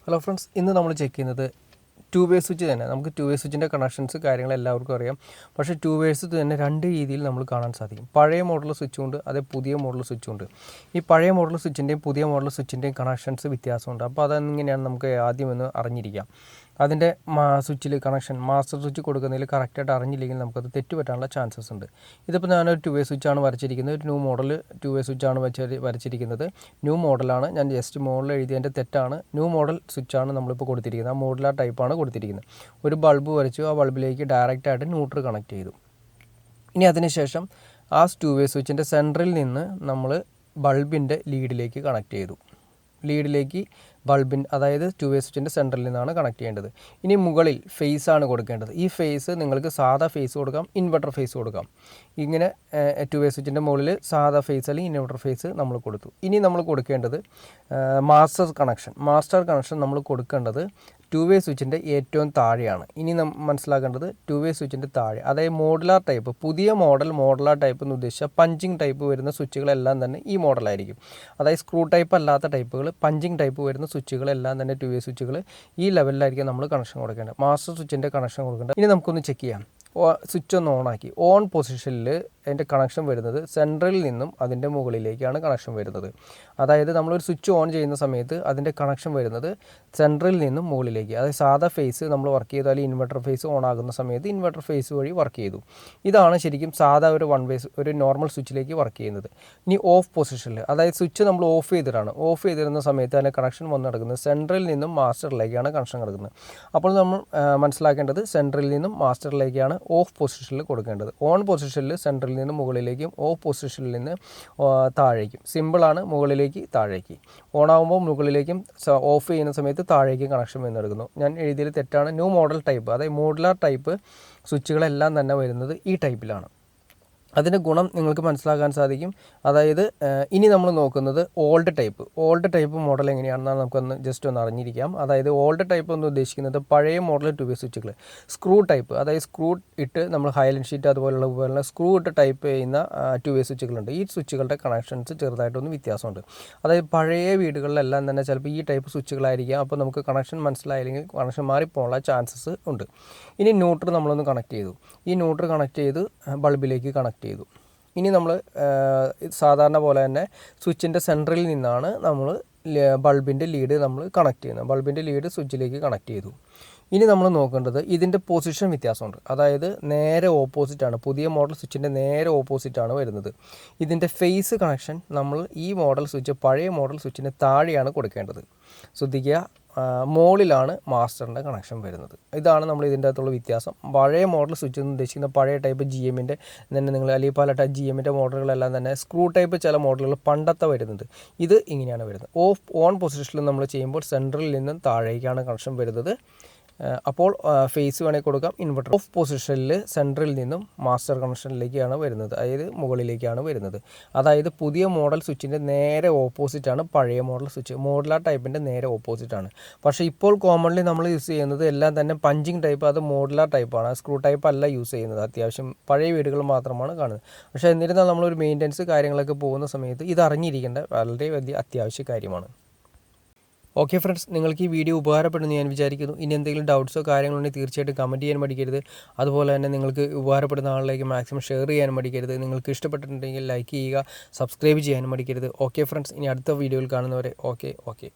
Hello friends, ഇന്ന് നമ്മൾ check ചെയ്യുന്നത് ടു വേ സ്വിച്ച് തന്നെ. നമുക്ക് ടു വേ സ്വിച്ചിൻ്റെ കണക്ഷൻസ് കാര്യങ്ങൾ എല്ലാവർക്കും അറിയാം. പക്ഷേ ടു വേസ് തന്നെ രണ്ട് രീതിയിൽ നമ്മൾ കാണാൻ സാധിക്കും. പഴയ മോഡൽ സ്വിച്ചും ഉണ്ട്, അതേ പുതിയ മോഡൽ സ്വിച്ചും ഉണ്ട്. ഈ പഴയ മോഡൽ സ്വിച്ചിൻ്റെയും പുതിയ മോഡൽ സ്വിച്ചിൻ്റെയും കണക്ഷൻസ് വ്യത്യാസമുണ്ട്. അപ്പോൾ അതെങ്ങനെയാണ് നമുക്ക് ആദ്യം ഒന്ന് അറിഞ്ഞിരിക്കാം. അതിൻ്റെ സ്വിച്ചിൽ കണക്ഷൻ മാസ്റ്റർ സ്വിച്ച് കൊടുക്കുന്നതിൽ കറക്റ്റായിട്ട് അറിഞ്ഞില്ലെങ്കിൽ നമുക്കത് തെറ്റുപറ്റാനുള്ള ചാൻസസ് ഉണ്ട്. ഇതിപ്പോൾ ഞാനൊരു ടു വേ സ്വിച്ചാണ് വരച്ചിരിക്കുന്നത്. ഒരു ന്യൂ മോഡൽ ടു വേ സ്വിച്ചാണ് വരച്ചിരിക്കുന്നത്. ന്യൂ മോഡലാണ്. ഞാൻ ജസ്റ്റ് മോഡൽ എഴുതിയതിൻ്റെ തെറ്റാണ്. ന്യൂ മോഡൽ സ്വിച്ചാണ് നമ്മളിപ്പോൾ കൊടുത്തിരിക്കുന്നത്. ആ മോഡുലാർ ടൈപ്പാണ് കൊടുത്തിരിക്കുന്നത്. ഒരു ബൾബ് വരച്ചു, ആ ബൾബിലേക്ക് ഡയറക്റ്റായിട്ട് ന്യൂട്രൽ കണക്ട് ചെയ്തു. ഇനി അതിനുശേഷം ആ ടു വേ സ്വിച്ചിൻ്റെ സെൻറ്ററിൽ നിന്ന് നമ്മൾ ബൾബിൻ്റെ ലീഡിലേക്ക് കണക്ട് ചെയ്തു. ലീഡിലേക്ക് അതായത് ടു വേ സ്വിച്ചിൻ്റെ സെൻറ്ററിൽ നിന്നാണ് കണക്ട് ചെയ്യേണ്ടത്. ഇനി മുകളിൽ ഫേസ് ആണ് കൊടുക്കേണ്ടത്. ഈ ഫേസ് നിങ്ങൾക്ക് സാധാ ഫേസ് കൊടുക്കാം, ഇൻവെർട്ടർ ഫേസ് കൊടുക്കാം. ഇങ്ങനെ ടു വേ സ്വിച്ചിൻ്റെ മുകളിൽ സാധാ ഫേസ് അല്ലെങ്കിൽ ഇൻവെർട്ടർ ഫേസ് നമ്മൾ കൊടുത്തു. ഇനി നമ്മൾ കൊടുക്കേണ്ടത് മാസ്റ്റർ കണക്ഷൻ നമ്മൾ കൊടുക്കേണ്ടത് ടു വേ സ്വിച്ചിൻ്റെ ഏറ്റവും താഴെയാണ്. ഇനി മനസ്സിലാക്കേണ്ടത് ടു വേ സ്വിച്ചിൻ്റെ താഴെ, അതായത് മോഡുലാർ ടൈപ്പ്, പുതിയ മോഡുലാർ ടൈപ്പ് എന്ന് ഉദ്ദേശിച്ച പഞ്ചിങ് ടൈപ്പ് വരുന്ന സ്വിച്ചുകളെല്ലാം തന്നെ ഈ മോഡലായിരിക്കും. അതായത് സ്ക്രൂ ടൈപ്പ് അല്ലാത്ത ടൈപ്പുകൾ, പഞ്ചിങ് ടൈപ്പ് വരുന്ന സ്വിച്ചുകളെല്ലാം തന്നെ ടു വേ സ്വിച്ചുകൾ ഈ ലെവലിലായിരിക്കും നമ്മൾ കണക്ഷൻ കൊടുക്കേണ്ടത്. മാസ്റ്റർ സ്വിച്ചിൻ്റെ കണക്ഷൻ കൊടുക്കേണ്ടത്. ഇനി നമുക്കൊന്ന് ചെക്ക് ചെയ്യാം. സ്വിച്ച് ഒന്ന് ഓണാക്കി. ഓൺ പൊസിഷനിൽ അതിൻ്റെ കണക്ഷൻ വരുന്നത് സെൻട്രലിൽ നിന്നും അതിൻ്റെ മുകളിലേക്കാണ് കണക്ഷൻ വരുന്നത്. അതായത് നമ്മളൊരു സ്വിച്ച് ഓൺ ചെയ്യുന്ന സമയത്ത് അതിൻ്റെ കണക്ഷൻ വരുന്നത് സെൻട്രലിൽ നിന്നും മുകളിലേക്ക്. അതായത് സാധാ ഫേസ് നമ്മൾ വർക്ക് ചെയ്തു, അല്ലെങ്കിൽ ഇൻവെർട്ടർ ഫേസ് ഓൺ ആകുന്ന സമയത്ത് ഇൻവെർട്ടർ ഫേസ് വഴി വർക്ക് ചെയ്തു. ഇതാണ് ശരിക്കും സാധാ ഒരു നോർമൽ സ്വിച്ചിലേക്ക് വർക്ക് ചെയ്യുന്നത്. ഇനി ഓഫ് പൊസിഷനിൽ, അതായത് സ്വിച്ച് നമ്മൾ ഓഫ് ചെയ്തിരുന്ന സമയത്ത് അതിൻ്റെ കണക്ഷൻ വന്ന് നടക്കുന്നത് സെൻട്രലിൽ നിന്നും മാസ്റ്ററിലേക്കാണ് കണക്ഷൻ കിടക്കുന്നത്. അപ്പോൾ നമ്മൾ മനസ്സിലാക്കേണ്ടത് സെൻട്രലിൽ നിന്നും മാസ്റ്ററിലേക്കാണ് ഓഫ് പൊസിഷനിൽ കൊടുക്കേണ്ടത്. ഓൺ പൊസിഷനിൽ സെൻട്രലിൽ നിന്ന് മുകളിലേക്കും ഓഫ് പൊസിഷനിൽ നിന്ന് താഴേക്കും. സിമ്പിളാണ്, മുകളിലേക്ക് താഴേക്ക്. ഓണാകുമ്പോൾ മുകളിലേക്കും, ഓഫ് ചെയ്യുന്ന സമയത്ത് താഴേക്കും കണക്ഷൻ വന്നെടുക്കുന്നു. ഞാൻ എഴുതിയത് തെറ്റാണ്. ന്യൂ മോഡൽ ടൈപ്പ്, അതായത് മോഡുലാർ ടൈപ്പ് സ്വിച്ചുകളെല്ലാം തന്നെ വരുന്നത് ഈ ടൈപ്പിലാണ്. അതിൻ്റെ ഗുണം നിങ്ങൾക്ക് മനസ്സിലാക്കാൻ സാധിക്കും. അതായത് ഇനി നമ്മൾ നോക്കുന്നത് ഓൾഡ് ടൈപ്പ് മോഡൽ എങ്ങനെയാണെന്നാണ് നമുക്കൊന്ന് ജസ്റ്റ് ഒന്ന് അറിഞ്ഞിരിക്കാം. അതായത് ഓൾഡ് ടൈപ്പ് എന്ന് ഉദ്ദേശിക്കുന്നത് പഴയ മോഡൽ ടു വേ സ്വിച്ചുകൾ. സ്ക്രൂ ടൈപ്പ്, അതായത് സ്ക്രൂ ഇട്ട് നമ്മൾ ഹൈലൻഡ് ഷീറ്റ് അതുപോലുള്ള സ്ക്രൂ ഇട്ട് ടൈപ്പ് ചെയ്യുന്ന ടു വേ സ്വിച്ചുകളുണ്ട്. ഈ സ്വിച്ചുകളുടെ കണക്ഷൻസ് ചെറുതായിട്ടൊന്ന് വ്യത്യാസമുണ്ട്. അതായത് പഴയ വീടുകളിലെല്ലാം തന്നെ ചിലപ്പോൾ ഈ ടൈപ്പ് സ്വിച്ചുകളായിരിക്കാം. അപ്പോൾ നമുക്ക് കണക്ഷൻ മനസ്സിലായില്ലെങ്കിൽ കണക്ഷൻ മാറിപ്പോകാനുള്ള ചാൻസസ് ഉണ്ട്. ഇനി ന്യൂട്രൽ നമ്മളൊന്ന് കണക്ട് ചെയ്തു. ഈ ന്യൂട്രൽ കണക്ട് ചെയ്ത് ബൾബിലേക്ക് കണക്ട് ചെയ്തു. ഇനി നമ്മൾ സാധാരണ പോലെ തന്നെ സ്വിച്ചിൻ്റെ സെൻറ്ററിൽ നിന്നാണ് നമ്മൾ ബൾബിൻ്റെ ലീഡ് നമ്മൾ കണക്ട് ചെയ്യുന്നത്. ബൾബിൻ്റെ ലീഡ് സ്വിച്ചിലേക്ക് കണക്ട് ചെയ്തു. ഇനി നമ്മൾ നോക്കേണ്ടത് ഇതിൻ്റെ പൊസിഷൻ വ്യത്യാസമുണ്ട്. അതായത് നേരെ ഓപ്പോസിറ്റാണ്, പുതിയ മോഡൽ സ്വിച്ചിൻ്റെ നേരെ ഓപ്പോസിറ്റാണ് വരുന്നത്. ഇതിൻ്റെ ഫേസ് കണക്ഷൻ നമ്മൾ ഈ മോഡൽ സ്വിച്ച് പഴയ മോഡൽ സ്വിച്ചിന് താഴെയാണ് കൊടുക്കേണ്ടത്. ശ്രദ്ധിക്കുക, മോളിലാണ് മാസ്റ്ററിൻ്റെ കണക്ഷൻ വരുന്നത്. ഇതാണ് നമ്മൾ ഇതിൻ്റെ അകത്തുള്ള വ്യത്യാസം. പഴയ മോഡൽ സ്വിച്ച് എന്ന് ഉദ്ദേശിക്കുന്ന പഴയ ടൈപ്പ് ജി എമ്മിൻ്റെ തന്നെ നിങ്ങൾ അല്ലെങ്കിൽ പല ജി എമ്മിൻ്റെ മോഡലുകളെല്ലാം തന്നെ സ്ക്രൂ ടൈപ്പ് ചില മോഡലുകൾ പണ്ടത്തെ വരുന്നത്. ഇത് ഇങ്ങനെയാണ് വരുന്നത്. ഓൺ പൊസിഷനിൽ നമ്മൾ ചെയ്യുമ്പോൾ സെൻട്രലിൽ നിന്നും താഴേക്കാണ് കണക്ഷൻ വരുന്നത്. അപ്പോൾ ഫേസ് വേണമെങ്കിൽ കൊടുക്കാം. ഇൻവെർട്ടർ ഓഫ് പൊസിഷനിൽ സെൻട്രലിൽ നിന്നും മാസ്റ്റർ കണക്ഷനിലേക്കാണ് വരുന്നത്, അതായത് മുകളിലേക്കാണ് വരുന്നത്. അതായത് പുതിയ മോഡൽ സ്വിച്ചിൻ്റെ നേരെ ഓപ്പോസിറ്റാണ് പഴയ മോഡൽ സ്വിച്ച്. മോഡുലാർ ടൈപ്പിൻ്റെ നേരെ ഓപ്പോസിറ്റാണ്. പക്ഷേ ഇപ്പോൾ കോമൺലി നമ്മൾ യൂസ് ചെയ്യുന്നത് എല്ലാം തന്നെ പഞ്ചിങ് ടൈപ്പ്, അത് മോഡുലാർ ടൈപ്പാണ്. സ്ക്രൂ ടൈപ്പ് അല്ല യൂസ് ചെയ്യുന്നത്. അത്യാവശ്യം പഴയ വീടുകൾ മാത്രമാണ് കാണുന്നത്. പക്ഷേ എന്നിരുന്നാൽ നമ്മളൊരു മെയിൻ്റനൻസ് കാര്യങ്ങളൊക്കെ പോകുന്ന സമയത്ത് ഇത് അറിഞ്ഞിരിക്കേണ്ട വളരെ വലിയ അത്യാവശ്യ കാര്യമാണ്. ഓക്കെ ഫ്രണ്ട്സ്, നിങ്ങൾക്ക് ഈ വീഡിയോ ഉപകാരപ്പെടുമെന്ന് ഞാൻ വിചാരിക്കുന്നു. ഇനി എന്തെങ്കിലും ഡൗട്ട്സോ കാര്യങ്ങളോ ഉണ്ടെങ്കിൽ തീർച്ചയായിട്ടും കമൻറ്റ് ചെയ്യാൻ മടിക്കരുത്. അതുപോലെ തന്നെ നിങ്ങൾക്ക് ഉപകാരപ്പെടുന്ന ആളിലേക്ക് മാക്സിമം ഷെയർ ചെയ്യാൻ മടിക്കരുത്. നിങ്ങൾക്ക് ഇഷ്ടപ്പെട്ടിട്ടുണ്ടെങ്കിൽ ലൈക്ക് ചെയ്യുക, സബ്സ്ക്രൈബ് ചെയ്യാൻ മടിക്കരുത്. ഓക്കെ ഫ്രണ്ട്സ്, ഇനി അടുത്ത വീഡിയോയിൽ കാണുന്നവരെ ഓക്കെ.